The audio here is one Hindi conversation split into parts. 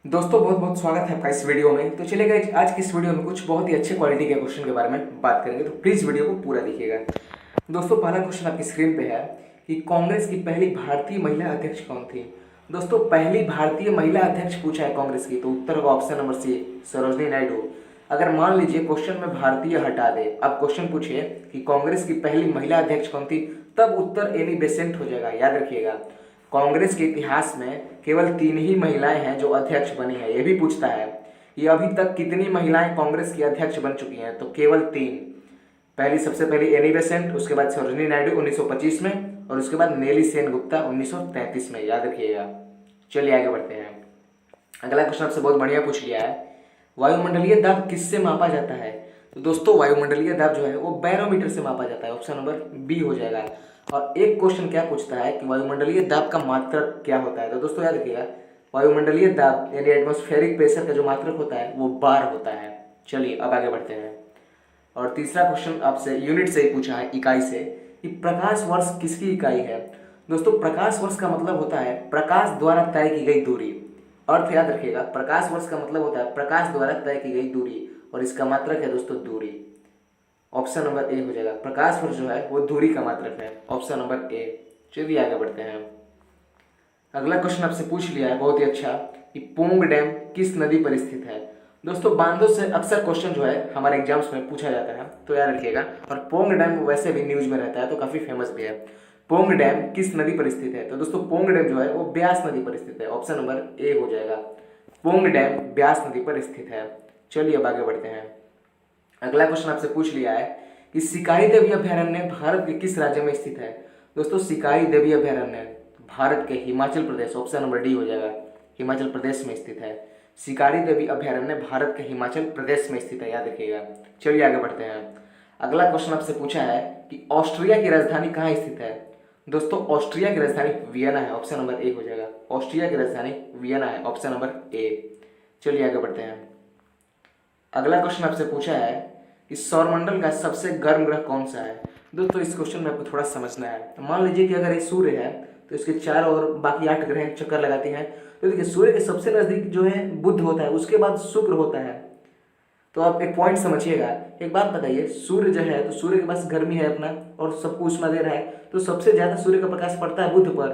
दोस्तों बहुत बहुत स्वागत है आपका इस वीडियो में। तो चलिए गाइस, आज की इस वीडियो में कुछ बहुत ही अच्छे क्वालिटी के क्वेश्चन के बारे में बात करेंगे, तो प्लीज़ वीडियो को पूरा देखिएगा। दोस्तों पहला क्वेश्चन आपकी स्क्रीन पे है कि कांग्रेस की पहली भारतीय महिला अध्यक्ष कौन थी। दोस्तों पहली भारतीय महिला अध्यक्ष पूछा है कांग्रेस की, तो उत्तर होगा option number C, Sarojini Naidu. अगर मान लीजिए क्वेश्चन में भारतीय हटा दे, अब क्वेश्चन पूछिए कि कांग्रेस की पहली महिला अध्यक्ष कौन थी, तब उत्तर एनी बेसेंट हो जाएगा। याद रखिएगा, कांग्रेस के इतिहास में केवल 3 ही महिलाएं हैं जो अध्यक्ष बनी है। ये भी पूछता है कि अभी तक कितनी महिलाएं कांग्रेस की अध्यक्ष बन चुकी हैं, तो केवल 3। पहली सबसे पहली एनी बेसेंट, उसके बाद सरोजिनी नायडू 1925 में, और उसके बाद नेली सेनगुप्ता 1933 में। याद रखिएगा। चलिए आगे बढ़ते हैं। अगला क्वेश्चन आपसे बहुत बढ़िया पूछ लिया है, वायुमंडलीय दाब किससे मापा जाता है। तो दोस्तों वायुमंडलीय दाब जो है वो बैरोमीटर से मापा जाता है। ऑप्शन नंबर बी हो जाएगा। और एक क्वेश्चन क्या पूछता है कि वायुमंडलीय दाब का मात्रक क्या होता है। तो दोस्तों याद रखिएगा, वायुमंडलीय दाब यानी एटमॉस्फेरिक प्रेशर का जो मात्रक होता है वो बार होता है। चलिए अब आगे बढ़ते हैं। और तीसरा क्वेश्चन आपसे यूनिट से ही पूछा है, इकाई से, कि प्रकाश वर्ष किसकी इकाई है। दोस्तों प्रकाश वर्ष का मतलब होता है प्रकाश द्वारा तय की गई दूरी। अर्थ याद रखिएगा, प्रकाश वर्ष का मतलब होता है प्रकाश द्वारा तय की गई दूरी, और इसका मात्रक है दोस्तों दूरी। ऑप्शन नंबर ए हो जाएगा। प्रकाश वर्ष जो है वो दूरी का मात्रक है। Option number A. चलिए आगे बढ़ते हैं। अगला क्वेश्चन आपसे पूछ लिया है बहुत ही अच्छा, कि पोंग डैम किस नदी पर स्थित है। दोस्तों बांधों से अक्सर क्वेश्चन जो है हमारे एग्जाम्स में पूछा जाता है, तो याद रखिएगा। और पोंग डैम वैसे भी न्यूज में रहता है, तो काफी फेमस भी है। पोंग डैम किस नदी पर स्थित है। तो दोस्तों पोंग डैम जो है वो ब्यास नदी पर स्थित है। ऑप्शन नंबर ए हो जाएगा। पोंग डैम ब्यास नदी पर स्थित है। चलिए अब आगे बढ़ते हैं। अगला क्वेश्चन आपसे पूछ लिया है कि सिकारी देवी अभयारण्य भारत के किस राज्य में स्थित है। दोस्तों सिकारी देवी अभयारण्य भारत के Himachal Pradesh, option number D हो जाएगा, हिमाचल प्रदेश में स्थित है। सिकारी देवी अभयारण्य भारत के हिमाचल प्रदेश में स्थित है। याद रखिएगा। चलिए आगे बढ़ते हैं। अगला क्वेश्चन आपसे पूछा है कि ऑस्ट्रिया की राजधानी कहाँ स्थित है। दोस्तों ऑस्ट्रिया की राजधानी वियना है। ऑप्शन नंबर ए हो जाएगा। ऑस्ट्रिया की राजधानी वियना है। Option number A. चलिए आगे बढ़ते हैं। अगला क्वेश्चन आपसे पूछा है कि सौरमंडल का सबसे गर्म ग्रह कौन सा है। दोस्तों इस क्वेश्चन में आपको थोड़ा समझना है। तो मान लीजिए कि अगर ये सूर्य है, तो इसके चारों ओर बाकी 8 ग्रह चक्कर लगाते हैं। तो देखिए सूर्य के सबसे नजदीक जो है बुध होता है, उसके बाद शुक्र होता है। तो आप एक पॉइंट समझिएगा। एक बात बताइए, सूर्य जो है तो सूर्य के पास गर्मी है अपना, और सबको ऊष्मा दे रहा है, तो सबसे ज्यादा सूर्य का प्रकाश पड़ता है बुध पर,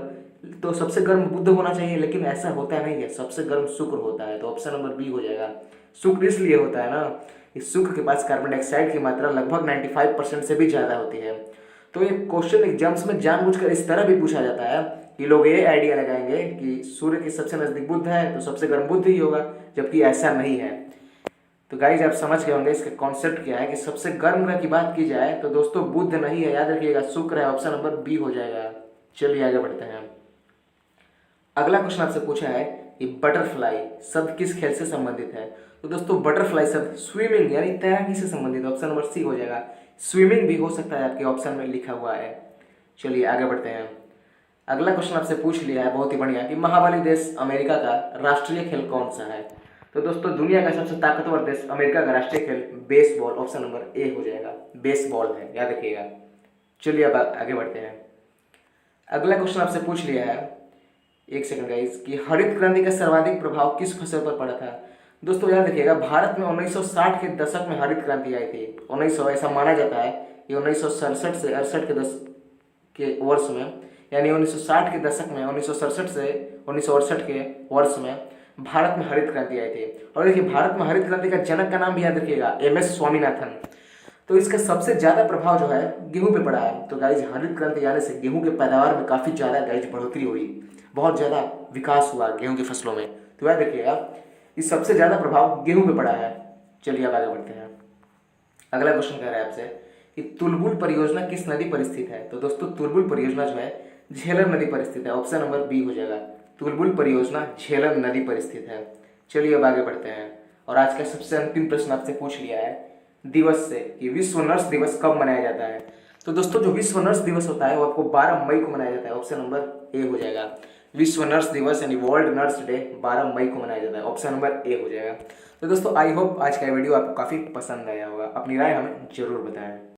तो सबसे गर्म बुध होना चाहिए, लेकिन ऐसा होता नहीं है। सबसे गर्म शुक्र होता है। तो ऑप्शन नंबर बी हो जाएगा। शुक्र इसलिए होता है ना, इस शुक्र के पास कार्बन डाइऑक्साइड की मात्रा लगभग 95% से भी ज्यादा होती है। तो ये क्वेश्चन एग्जाम्स में जानबूझकर इस तरह भी पूछा जाता है कि लोग ये आइडिया लगाएंगे कि सूर्य के सबसे नजदीक बुध है तो सबसे गर्म बुध ही होगा, जबकि ऐसा नहीं है। तो गाइज आप समझ गए होंगे इसका कॉन्सेप्ट क्या है, कि सबसे गर्म ग्रह की बात की जाए तो दोस्तों बुध नहीं है, याद रखिएगा, शुक्र है। ऑप्शन नंबर बी हो जाएगा। चलिए आगे बढ़ते हैं। अगला क्वेश्चन आपसे पूछा है कि बटरफ्लाई शब्द किस खेल से संबंधित है। तो दोस्तों बटरफ्लाई शब्द स्विमिंग यानी तैराकी से संबंधित है। ऑप्शन नंबर सी हो जाएगा। स्विमिंग भी हो सकता है, आपके ऑप्शन में लिखा हुआ है। चलिए आगे बढ़ते हैं। अगला क्वेश्चन आपसे पूछ लिया है बहुत ही बढ़िया, कि महाबली देश अमेरिका का राष्ट्रीय खेल कौन सा है। तो दोस्तों दुनिया का सबसे ताकतवर देश अमेरिका का राष्ट्रीय खेल बेसबॉल, ऑप्शन नंबर ए हो जाएगा। बेसबॉल है, याद रखिएगा। चलिए अब आगे बढ़ते हैं। अगला क्वेश्चन आपसे पूछ लिया है, एक सेकंड गाइस, कि हरित क्रांति का सर्वाधिक प्रभाव किस फसल पर पड़ा था। दोस्तों याद रखिएगा, भारत में 1960 के दशक में हरित क्रांति आई थी। 1900 ऐसा माना जाता है कि 1967 से 68 के दशक के वर्ष में, यानी 1960 के दशक में, 1967 से 1968 के वर्ष में भारत में हरित क्रांति आई थी। और देखिए भारत में हरित क्रांति का जनक का नाम भी याद रखिएगा, एम एस स्वामीनाथन। तो इसका सबसे ज्यादा प्रभाव जो है गेहूं पे पड़ा है। तो गाइज हरित क्रांति आने से गेहूं के पैदावार में काफी ज्यादा गाइज बढ़ोतरी हुई, बहुत ज्यादा विकास हुआ गेहूं की फसलों में। तो याद रखिएगा, इस सबसे ज्यादा प्रभाव गेहूं पे पड़ा है। चलिए अब आगे बढ़ते हैं। अगला क्वेश्चन कह रहा है आपसे कि तुलबुल परियोजना किस नदी पर स्थित है। तो दोस्तों तुलबुल परियोजना जो है झेलम नदी पर स्थित है। ऑप्शन नंबर बी हो जाएगा। तुलबुल परियोजना झेलम नदी पर स्थित है। चलिए अब आगे बढ़ते हैं। और आज का सबसे अंतिम प्रश्न आपसे पूछ लिया है दिवस से, कि विश्व नर्स दिवस कब मनाया जाता है। तो दोस्तों जो विश्व नर्स दिवस होता है वो आपको 12 मई को मनाया जाता है। ऑप्शन नंबर ए हो जाएगा। विश्व नर्स दिवस यानी वर्ल्ड नर्स डे 12 मई को मनाया जाता है। ऑप्शन नंबर ए हो जाएगा। तो दोस्तों आई होप आज का वीडियो आपको काफी पसंद आया होगा। अपनी राय हमें जरूर बताएं।